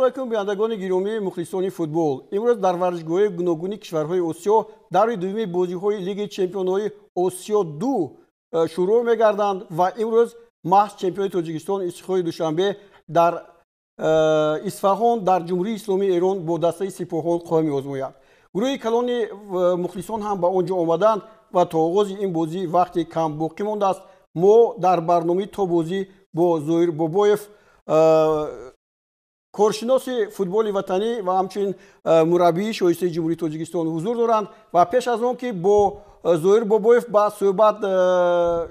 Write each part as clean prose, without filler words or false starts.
علیکم بینندگان گرامی مخلصان فوتبال. امروز در ورزشگاه گوناگون کشورهای آسیا در دومین بازی‌های لیگ چمپیون‌های آسیا 2 شروع می‌گردند و امروز محض چمپیون تاجیکستان استقلال دوشنبه در اصفهان در جمهوری اسلامی ایران با دسته سپاهان خواهد می‌آزماید. گروه کلان مخلصان هم به آنجا آمدند و تا آغاز این بازی وقتی کم باقی مانده است. ما در برنامه تا بازی با زهیر بابایف کارشناس فوتبال وطنی و همچنین مربی شایسته جمهوری تاجیکستان حضور دارند و پیش از آن که با زهیر بابایف با صحبت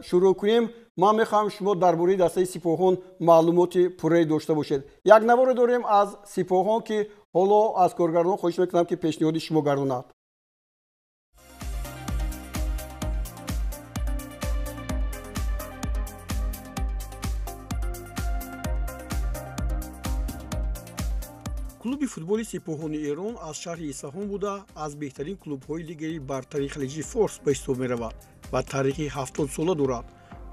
شروع کنیم من میخوام شما درباره دسته سپاهان معلومات پوره داشته باشید. یک نوار داریم از سپاهان که حالا از کارگردان خواهش میکنم که پیشنهاد شما گرداند. клуби футболи сипоҳони эрон аз шаҳри исфаҳон буда аз беҳтарин клубҳои лигаи бартари халиҷи форс ба ҳисоб меравад ва таърихи 70-сола дорад.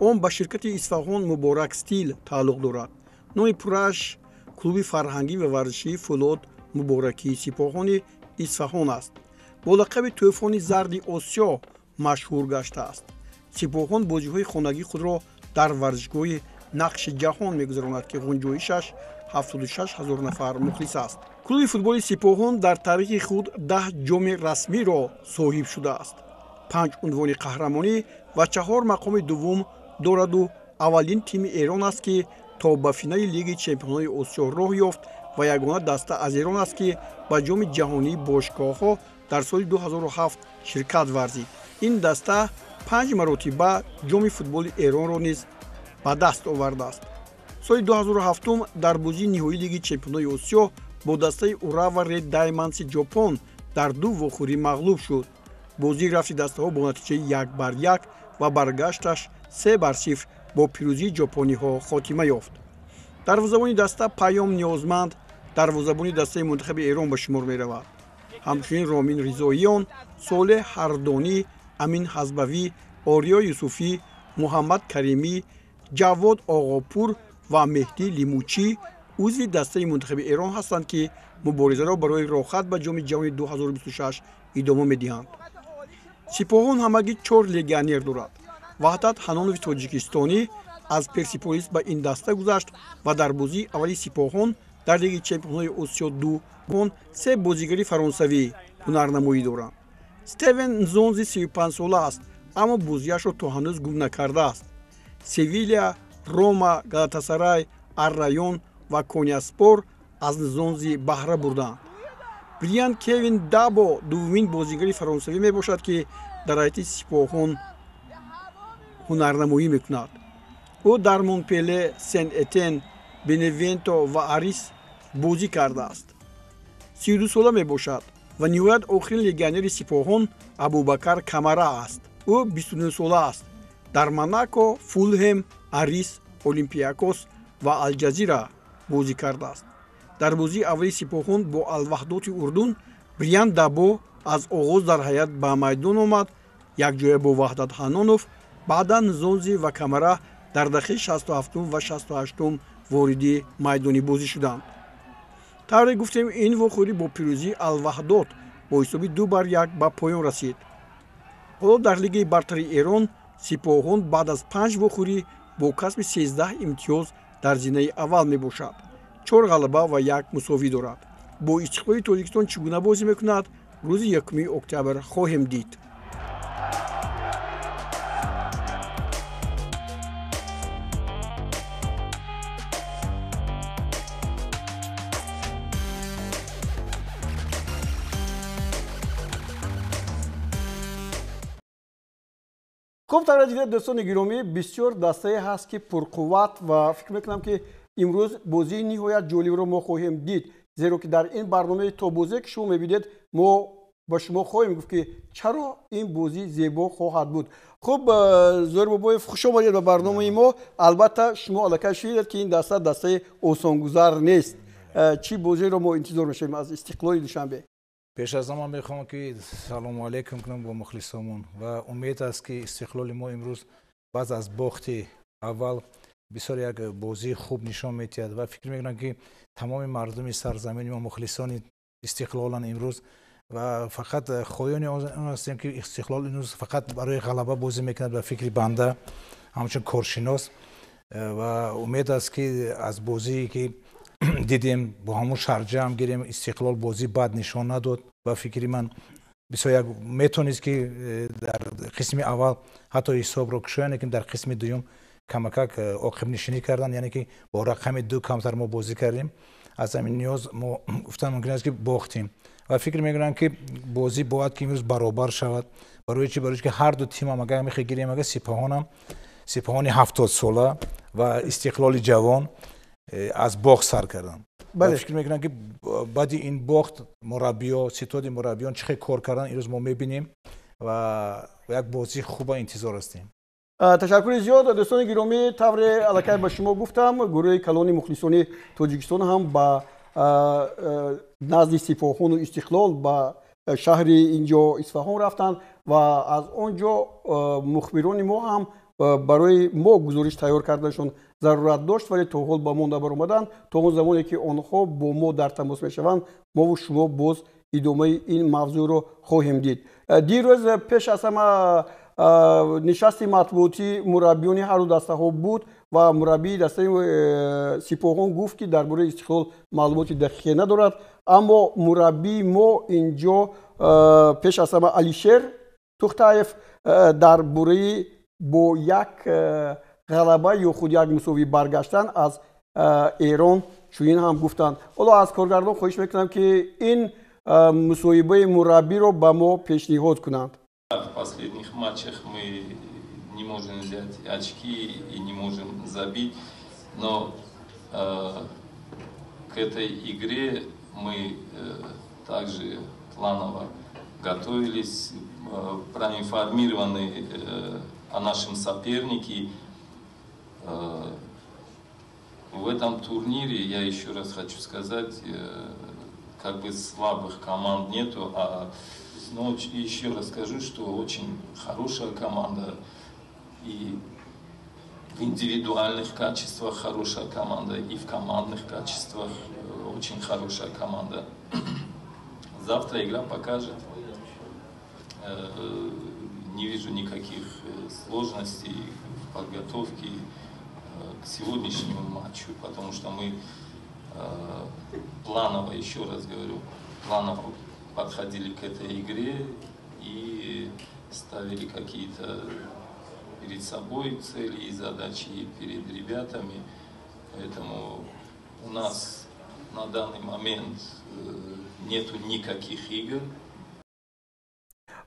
он ба ширкати исфаҳон муборак стил тааллуқ дорад. номи пурраш клуби фарҳангӣ ва варзишии фулод муборакии сипоҳони исфаҳон аст. бо лақаби тӯъфони зарди осиё машҳур гаштааст. сипоҳон бозиҳои хонагии худро дар варзишгоҳи нақши ҷаҳон мегузаронад ки ғунҷоишаш 76 000 нафар мухлис аст. клуби футболи сипоҳон дар таърихи худ 10 ҷоми расмиро соҳиб шудааст. 5 унвони қаҳрамонӣ ва 4 мақоми дуввум дораду аввалин тими эрон аст ки то ба финали лиги чемпионҳои осиё роҳ ёфт ва ягона даста аз эрон аст ки ба ҷоми ҷаҳонии бошгоҳҳо дар соли 2007 ширкат варзид. ин даста 5 маротиба ҷоми футболи эронро низ ба даст овардааст. соли 2007 дар бозии ниҳоии лиги чемпионҳои осиё бо дастаи урава ред даймандси ҷопон дар 2 вохӯрӣ мағлуб шуд. бозии рафти дастаҳо бо натиҷаи 1-1 ва баргашташ 3-0 бо пирӯзии ҷопониҳо хотима ёфт. дарвозабони даста паём ниёзманд дарвозабони дастаи мунтахаби эрон ба шумор меравад. ҳамчунин ромин ризоиён, солеҳ ҳардонӣ, амин ҳазбавӣ, ориё юсуфӣ, муҳаммад каримӣ, ҷавод оғопур ва меҳдӣ лимучӣ узви дастаи мунтахаби эрон ҳастанд ки муборизаро барои рохат ба ҷоми ҷаҳони 2026 идома медиҳанд. сипоҳон ҳамагӣ 4 легионер дорад. ваҳдат ҳанонови тоҷикистонӣ аз персиполис ба ин даста гузашт ва дар бозии аввали сипоҳон дар лиги чемпионҳои осиё 2 3 бозигари фаронсавӣ ҳунарнамоӣ доранд. стевен нзонзи 35 сола аст, аммо бозиашро то ҳанӯз гум накардааст. севилия, рома, галатасарай, ар-район ва конияспор аз нзонзи баҳра бурданд. бриян кевин дабо дуввумин бозигари фаронсавӣ мебошад ки дар ҳайати сипоҳон ҳунарнамоӣ мекунад. ӯ дар монпеле, сен этен, беневенто ва арис бозӣ кардааст. 32 сола мебошад ва ниҳоят охирин легионери сипоҳон абубакар камара аст. ӯ 29 сола аст. дар монако, фулҳем, арис, олимпиакос ва алҷазира бозӣ кардааст. дар бозии аввали сипоҳон бо алваҳдоти урдун бриян дабо аз оғоз дар ҳайат ба майдон омад. якҷоя бо ваҳдат ҳанонов, баъдан нзонзи ва камара дар дақиқаи 67 ва 68 вориди майдони бозӣ шуданд. тавре гуфтем ин вохӯрӣ бо пирӯзии алваҳдот бо ҳисоби 2-1 ба поён расид. ҳоло дар лигаи бартари эрон сипоҳон баъд аз 5 вохӯрӣ бо касби 13 имтиёз дар зинаи аввал мебошад. 4 ғалаба ва 1 мусовӣ дорад. бо истиқлоли тоҷикистон чӣ гуна бозӣ мекунад рӯзи 1 октябр хоҳем дид. خب توجه دوستان گرامی بسیار دسته هست که پرقوت و فکر میکنم که امروز بازی نهایت جالب رو ما خواهیم دید، زیرا که در این برنامه تا بازی که شما میبینید ما با شما خواهیم گفت که چرا این بازی زیبا خواهد بود. خب زهیر بابایف خوش آمدید به برنامه ما. البته شما الکی شنیدید که این دسته آسانگذار نیست. چی بازی رو ما انتظار میشیم از استقلال دوشنبه؟ پیش از همه میخوام که سلام علیکم کنم با مخلصامون و امید است که استقلال ما امروز بعد از باخت اول بسیار یک بازی خوب نشان میدهد و فکر میکنم که تمام مردم سرزمین و مخلصان استقلال امروز و فقط خواهان آن هستیم که استقلال امروز فقط برای غلبه بازی میکند و فکر بنده همچون کارشناس و امید است که از بازی که دیدیم با همون شارجه هم گیریم استقلال بازی بد نشان نداد و فکری من بسیار میتونست که در قسم اول حتی حساب رو کشوند که در قسم دوم کمک عاقب نشینی کردن، یعنی که با رقم 2 کمتر ما بازی کردیم. از همین نیاز ما گفتم ممکن است که باختیم و فکر میکنم که بازی باید که امروز برابر شود. برای چی؟ برای که هر دو تیم هم اگر میخواییم اگر سپاهان 70 ساله و استقلال جوان از باخت سر کردن. بله. فکر میکنم که بعد این باخت مربیان ستاد مربیان چه کار کردن امروز ما میبینیم و یک بازی خوب انتظار هستیم. تشکر زیاد دوستان گرامی. طور الکی به شما گفتم گروه کلان مخلصان تاجیکستان هم با نزد سپاهان و استقلال با شهر اینجا اصفهان رفتند و از اونجا مخبران ما هم برای ما گزارش تیار کردنشون ضرورت داشت، ولی تا حال با ما نبر تا اون زمانی که آنها با ما در تماس میشوند ما و شما باز ادامه این موضوع رو خواهیم دید. دیروز پیش از همه نشست مطبوعاتی مربیان هر دو دسته ها بود و مربی دسته سپاهان گفت که درباره استقلال معلومات دقیقی ندارد، اما مربی ما اینجا پیش از همه علیشیر توختایف درباره با یک غلبه یا خود یک مساوی برگشتن از ایران چنین هم گفتند. حالا از کارگردان خواهش میکنم که این مصاحبه مربی رو به ما پیشنهاد کنند. В последних матчах мы не можем взять очки и не можем забить, но к этой игре мы также планово готовились, проинформированы о нашем сопернике. В этом турнире, я еще раз хочу сказать, как бы слабых команд нету, но еще раз скажу, что очень хорошая команда и в индивидуальных качествах хорошая команда, и в командных качествах очень хорошая команда. Завтра игра покажет. Не вижу никаких сложностей в подготовке к сегодняшнему матчу, потому что мы планово, еще раз говорю, планово подходили к этой игре и ставили какие-то перед собой цели и задачи перед ребятами. Поэтому у нас на данный момент нету никаких игр.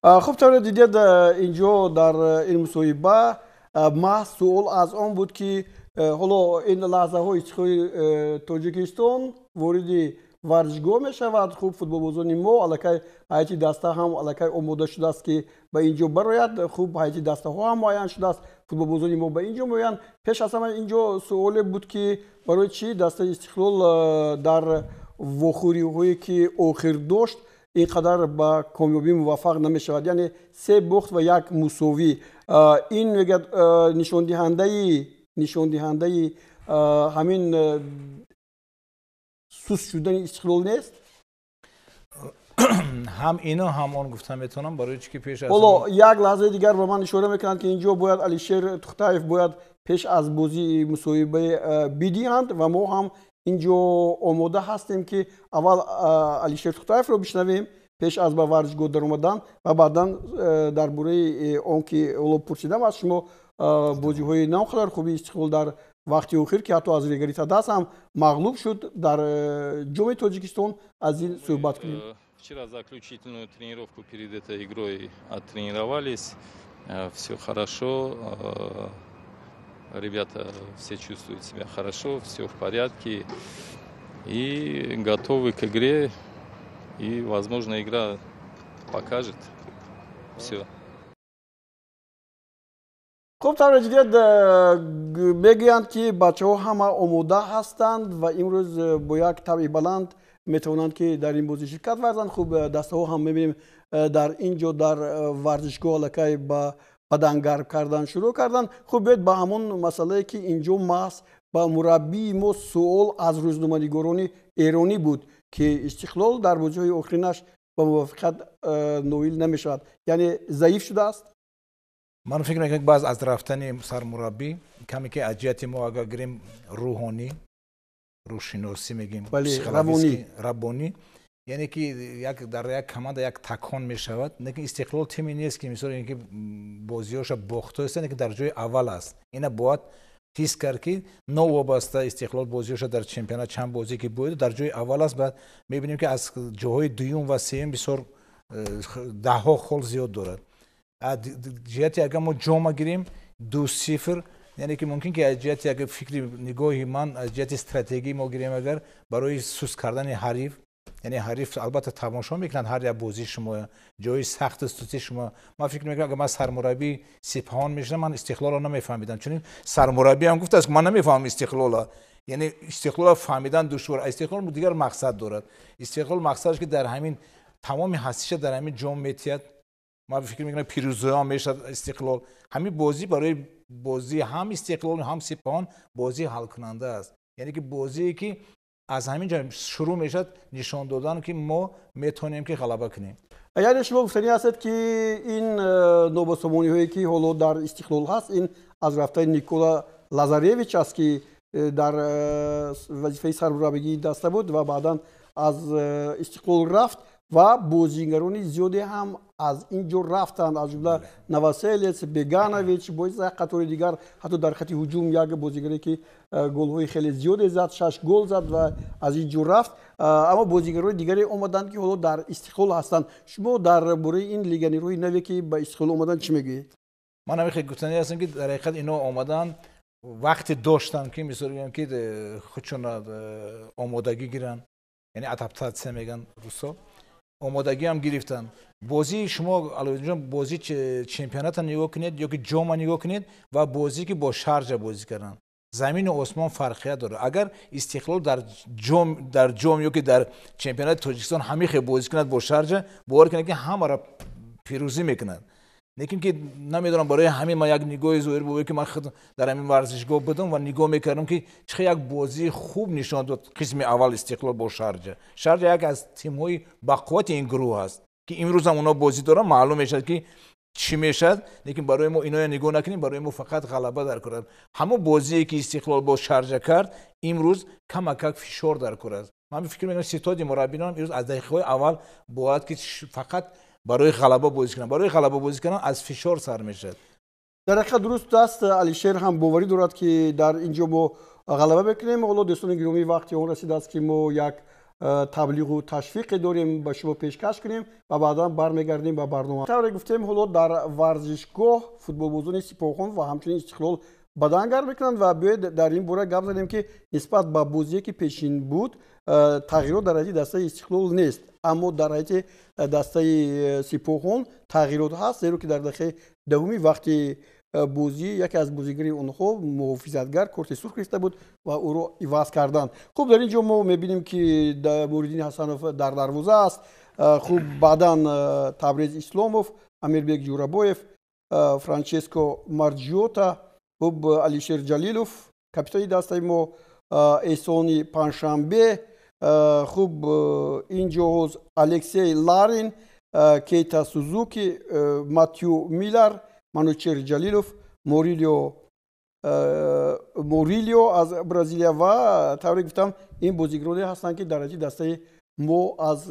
خب طور دیدید اینجا در این مصاحبه ما سوال از آن بود که حالا این لحظه های تاجیکستان وارد ورزشگاه می شود. خوب فوتبالبازان ما الکی هیچ دسته هم الکی آماده شده است که به اینجا براید. خوب هیچ دسته ها هم معین شده است فوتبالبازان ما به اینجا میآیند. پیش از همه اینجا سوال بود که برای چی دسته استقلال در واخوری هایی که آخر داشت اینقدر با کامیابی موفق نمی شود، یعنی 3 باخت و 1 مساوی. این میگه نشان دهنده همین سوس شدن استقلال نیست؟ هم اینا هم آن گفتم میتونم برای چی که پیش از حالا یک لحظه دیگر به من اشاره میکنند که اینجا باید علیشیر توختایف باید پیش از بازی مصاحبه بدهند و ما هم اینجا آماده هستیم که اول علیشیر توختایف رو بشنویم پیش از به ورزشگاه در اومدن و بعدا درباره آن که اولو پرسیدم از شما بازی های ناخدار خوبی استقلال در وقتی اخیر که حتی از ریگریتا دست هم مغلوب شد در جام تاجیکستان از این صحبت کنیم. Вчера заключительную тренировку перед этой игрой оттренировались, все хорошо, ребята все чувствуют себя хорошо, все в порядке и готовы к игре, и, возможно, игра покажет все. خب طور جدید بگویند که بچه ها همه آماده هستند و امروز با یک طبع بلند میتونند که در این بازی شرکت ورزند. خوب دسته ها هم میبینیم در اینجا در ورزشگاه لکه با بدنگرم کردن شروع کردن. خب بیاید با همون مسئله که اینجا ماست با مربی ما سوال از روزنامه‌نگاران ایرانی بود که استقلال در بازی‌های آخرینش با موافقت نویل نمی‌شود، یعنی ضعیف شده است. من فکر میکنم باز از رفتن سرمربی کمی که اجیت ما اگر گریم روحانی روشناسی میگیم ربانی یعنی که یک در یک کماند یک تکان میشود. لیکن استقلال تیمی نیست که مثلا اینکه بازیاش باخته است، که در جای اول است. اینا باید حس کرد که نو وابسته استقلال بازیاش در چمپیونات چند بازی که بود در جای اول است. بعد میبینیم که از جاهای دوم و سوم بسیار ده ها خال زیاد دارد. جهتی اگر ما جام گیریم 2-0، یعنی که ممکن که از جهتی اگر فکری نگاهی من از جهت استراتژی ما گیریم اگر برای سوس کردن حریف، یعنی حریف البته تماشا میکنن هر یک بازی شما جای سخت است شما. من فکر میکنم اگر من سرمربی سپاهان میشدم من استقلال رو نمیفهمیدم، چون سرمربی هم گفت است من نمیفهمم استقلال، یعنی استقلال فهمیدن دشوار. استقلال دیگر مقصد دارد. استقلال مقصدش که در همین تمام هستیش در همین جام میتیاد. ما فکر میکنم پیروزی ها میشد استقلال. همین بازی برای بازی هم استقلال هم سپاهان بازی حل کننده است، یعنی که بازی که از همین جا شروع میشد نشان دادن که ما میتونیم که غلبه کنیم. یعنی شما گفتنی هستید که این نوباسمانی هایی که حالا در استقلال هست این از رفتن نیکولا لازارویچ است که در وظیفه سرمربیگی دسته بود و بعدا از استقلال رفت و بازیگران زیادی هم از اینجا رفتند، از جمله نواسیلیس، بگانویچ، باید قطار دیگر حتی در خط هجوم یک بازیگری که گل‌های خیلی زیادی زد، 6 گل زد و از اینجا رفت. اما بازیگران دیگری اومدند که حالا در استقلال هستند. شما در باره این لیگنیروی نوی که به استقلال اومدن چی میگید؟ من همیشه گفتنی هستم که در حقیقت اینا اومدن وقتی داشتن که مثلا که خودشون آمادگی گیرن، یعنی ادپتاسیون میگن روسا، آمادگی هم گرفتن. بازی شما علاوه بازی چمپیونات نگاه کنید یا که جام نگاه کنید و بازی که با شارجه بازی کردن، زمین و آسمان فرقیت داره. اگر استقلال در جام یا که در چمپیونات تاجیکستان همیشه بازی کند با شارجه، باور کنید که همه را پیروزی میکند. لیکن که نمیدونم برای همین ما یک نگاه ظاهر بود که من خود در همین ورزشگاه بودم و نگاه میکردم که چه یک بازی خوب نشان داد قسم اول استقلال با شارجه. شارجه یک از تیم‌های بقوت این گروه است که امروز هم اونا بازی دارن، معلوم میشه که چی میشد. لیکن برای ما اینا نگاه نکنیم، برای ما فقط غلبه در کار. همون بازی که استقلال با شارجه کرد امروز کم کم فشار در کار است. من فکر میکنم ستاد مربیان امروز از دقیقه اول باید که فقط برای غلبه بازی کنن. برای غلبه بازی کردن از فشار سر میشه. در حقیقت درست است. علیشیر هم باوری دارد که در اینجا ما غلبه بکنیم. حالا دوستان گرامی وقتی اون رسیده است که ما یک تبلیغ و تشویق داریم به شما پیشکش کنیم و بعدا برمیگردیم به برنامه. طوری گفتیم حالا در ورزشگاه فوتبال بازان سپاهان و همچنین استقلال بدنگرم میکنند و بیاید در این باره گپ زدیم که نسبت به بازی که پیشین بود تغییرات در حیط دسته استقلال نیست، اما در حیط دسته سپاهان تغییرات هست، زیرا که در دقیقه دومی وقتی بازی یکی از بازیگری اونها محافظتگر کارت سرخ گرفته بود و او رو عوض کردند. خوب در اینجا ما میبینیم که موریدین حسنوف در دروازه است. خوب بعدا تبریز اسلاموف، امیربек جورابویف، فرانچسکو مارجیوتا، خوب علیشیر جلیلوف کاپیتان دسته ما، احسانی پنجشنبه، خوب اینجا الکسی لارین، کیتا سوزوکی، ماتیو میلر، منوچهر جلیلوف، موریلیو از برزیلیا و طوری گفتم این بازیگرانی هستند که در دسته ما از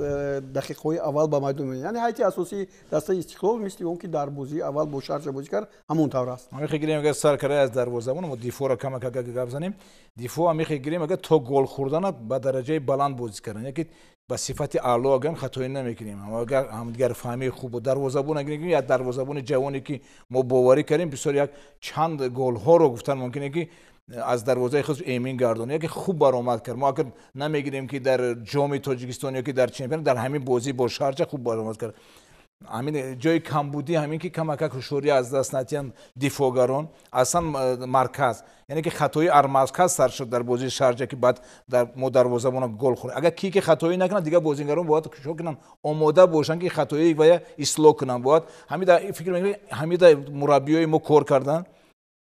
دقیقه اول به میدان میاد. یعنی حیث اساسی دسته استقلال مثل اون که در بازی اول با شارجه بازی کرد همون طور است. ما میگیم اگه سرکره از دروازه‌بان ما دیفو را کم گپ بزنیم، دیفو هم میگیم اگه تا گل خوردن به درجه بلند بازی کردن، یکی با صفت اعلی اگه خطایی نمیکنیم، اما اگر هم دیگر فهمی خوب و دروازه‌بان اگه یا دروازه‌بان جوانی که ما باوری کردیم بسیار یک چند گل ها رو گفتن ممکنه که از دروازه خود ایمین گردونه که خوب برآمد کرد. ما اگر نمیگیریم که در جام تاجیکستان یا که در چمپیونات در همین بازی با شارجه خوب برآمد کرد. همین جای کمبودی همین که کمک هوشیاری از دست ندن دیفوگران اصلا مرکز یعنی که خطای مرکز سر شد در بازی شارجه که بعد در دروازه‌بان گل خورد اگر کی که خطایی نکنه دیگه بازیگران باید شو کنن آماده باشن که خطایی و اصلاح کنن باید همین فکر می‌کنم همین مربیای ما کار کردن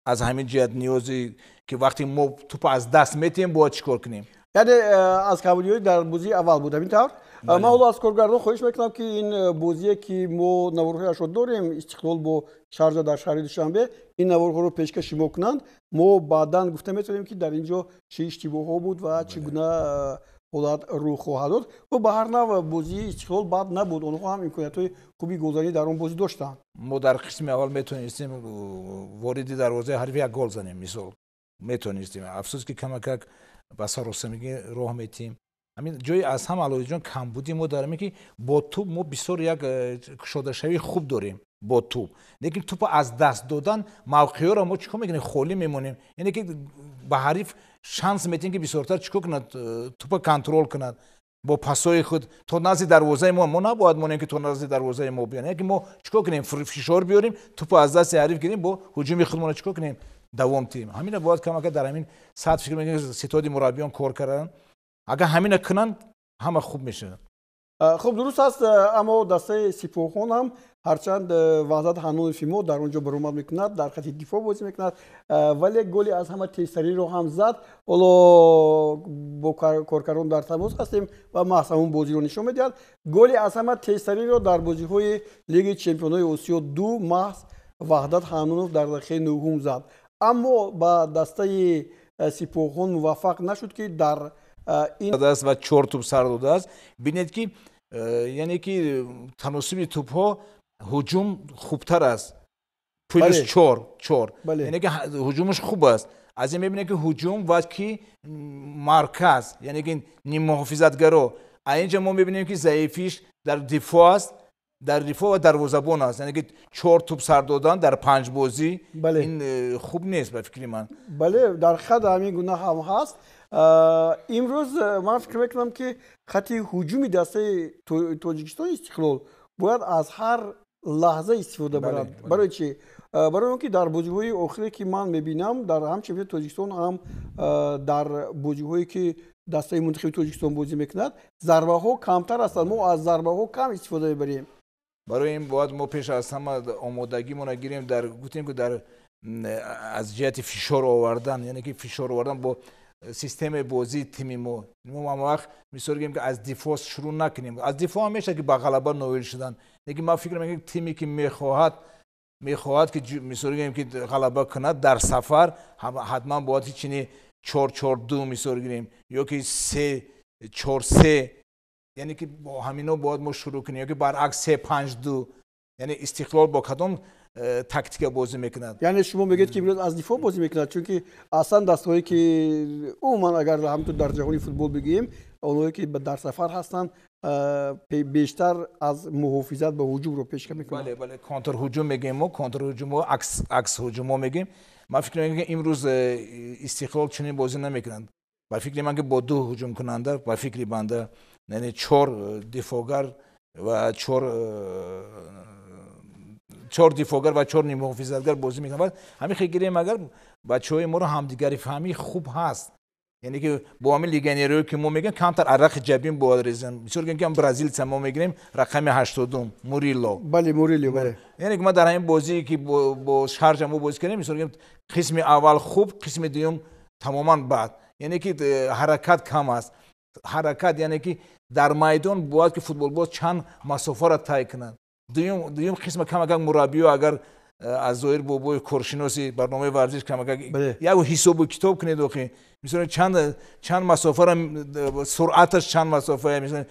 از همین جهت نیازی که وقتی ما توپ از دست میتیم باید چیکار کنیم یعنی از کمبودی در بازی اول بود همین طور من حالا از کارگردان خواهش میکنم که این بازی که ما نوارهایش رو داریم استقلال با شارجه در شهر دوشنبه این نوارها رو پیشکش ما کنند ما بعداً گفته میتونیم که در اینجا چه اشتباه‌ها بود و چگونه حالت رو خواهد داد و به هر نوع بازی استقلال بد نبود اونها هم امکانیت‌های خوبی گلزنی در اون بازی داشتن ما در قسم اول میتونستیم واردی دروازه حریف یک گل زنیم مثال میتونستیم افسوس که کمک بسا رستمیگی راه میتیم همین جای از هم علایه جان کمبودی ما داریم که با توپ ما بسیار یک کشاده‌شوی خوب داریم با توپ لیکن توپ از دست دادن موقعی را ما چیکار میکنیم خالی میمونیم یعنی که به حریف شانس میدیم که بسیارتر چیکار کند توپ کنترل کند با پاسای خود تا نزد دروازه ما نباید مونیم که تا نزد دروازه ما بیان یعنی ما چیکار کنیم فشار بیاریم توپ از دست حریف گیریم با هجوم خودمون چیکار کنیم دوام تیم همین باید کمک در همین سطح فکر میکنم ستاد مربیان کار کردن اگر همین کنن همه خوب میشه خب درست است اما دسته سپاهان هم هرچند وحدت حنون فیمو در اونجا برآمد میکند در خط دفاع بازی میکند ولی گلی از همه تیزتری رو هم زد حالا با کارگران در تماس هستیم و محض همون بازی رو نشون میدهد گلی از همه تیزتری رو در بازی های لیگ چمپیونای آسیا 2 محض وحدت حنونوف در دقیقه 9 زد اما با دسته سپاهان موفق نشد که در این دست و 4 توپ سر داده است ببینید که یعنی که تناسب توپ ها هجوم خوبتر است پلیس 4 یعنی که هجومش خوب است از این میبینید که هجوم و که مرکز یعنی که نیم محافظتگرا اینجا ما میبینیم که ضعیفیش در دفاع است در دفاع و دروازه‌بان است یعنی که 4 توپ سر دادن در 5 بازی این خوب نیست به فکر من بله در خط همین گونه هم هست امروز من فکر میکنم که خط هجومی دسته تاجیکستان استقلال باید از هر لحظه استفاده برد برای چی برای اون که در بازی‌های آخری که من میبینم در هم چمپیونات تاجیکستان هم در بازی‌هایی که دسته منتخب تاجیکستان بازی میکند ضربه ها کمتر هستند ما از ضربه ها کم استفاده بریم برای این باید ما پیش از همه آمادگیمون گیریم در گفتیم که در از جهت فشار آوردن یعنی که فشار آوردن با سیستم بازی تیم ما وقت می‌سازیم که از دفاع شروع نکنیم از دفاع همیشه که با غلبه نویل شدن لیکن ما فکر می‌کنم تیمی که می‌خواهد که می‌سازیم که غلبه کند در سفر حتما باید چینی 4-4-2 می‌سازیم یا که 3-4-3 یعنی که با همینا باید ما شروع کنیم یا که برعکس 3-5-2 یعنی استقلال با کدام تاکتیک بازی میکند یعنی شما میگید که امروز از دفاع بازی میکند چون که اصلا دستهایی که عموما اگر همونطور در جهانی فوتبال بگیم اونایی که در سفر هستن بیشتر از محافظت به هجوم رو پیش میکنن بله کانتر هجوم میگیم ما کانتر هجوم و عکس هجوم میگیم من فکر میکنم که امروز استقلال چنین بازی نمیکنند با فکر من که با 2 هجوم کننده با فکر بنده یعنی 4 دفاعگر و 4 دفاعگر و 4 نیم محافظتگر بازی میکنن همین خیلی مگر بچهای ما رو همدیگری فهمی خوب هست یعنی که با همین لیگنیرو که ما میگیم کمتر عرق جبین باید ریزن مثلا که برزیل ما میگیم رقم 80 موریلو بله یعنی که ما در همین بازی که با شارجه ما بازی کردیم مثلا قسم اول خوب قسم دوم تماما بد یعنی که حرکت کم است حرکت یعنی که در میدان باید که فوتبال باز چند مسافت را طی کنند دویم قسم کم اگر مربی اگر از ظاهر بابای کورشناسی برنامه ورزش کم اگر یک حساب کتاب کنید آخه مثلا چند مسافت را سرعتش چند مسافت مثلا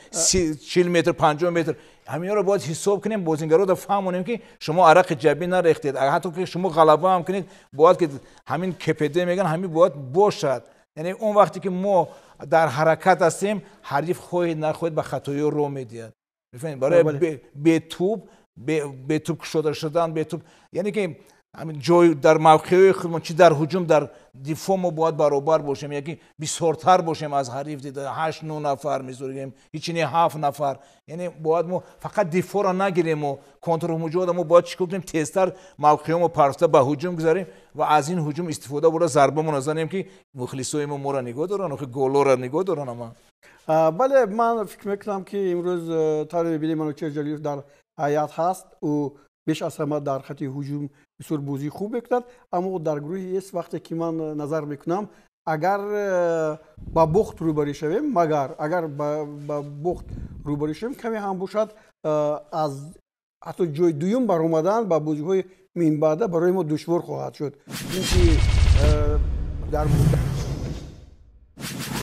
40 متر 50 متر همین رو باید حساب کنیم بازیگرا رو فهمونیم که شما عرق جبی نریختید حتی که شما غلبه هم کنید باید که همین کپده میگن همین باید باشد یعنی اون وقتی که ما در حرکت هستیم حریف خواهید نخواهید به خطایی رو میدید میفهمید برای به توپ کشاده شدن به توپ یعنی که همین جای در موقعی خودمون چی در هجوم در دفاع ما باید برابر باشیم، یکی بسیارتر باشیم از حریف. دیده 8 9 نفر میذاریم، هیچ نه 7 نفر. یعنی باید ما فقط دفاع را نگیریم و کنترل هجوم ما باید چیکار کنیم، تیزتر موقعی ما پرسته به هجوم گذاریم و از این هجوم استفاده برای ضربه ما نزنیم که مخلصای ما را نگاه دارن و گل را نگاه دارن. اما بله من فکر میکنم که امروز طالب ببینیم منوچهر جلیلوف در حیات هست و بیش از همه در خط هجوم بسیار بازی خوب میکند، اما در گروه ایس وقتی که من نظر میکنم اگر با بخت روبرو شویم، اگر با بخت روبرو شویم کمی هم باشد از حتی جای دوم بر اومدن با بازی های من بعده برای ما دشوار خواهد شد، اینکه در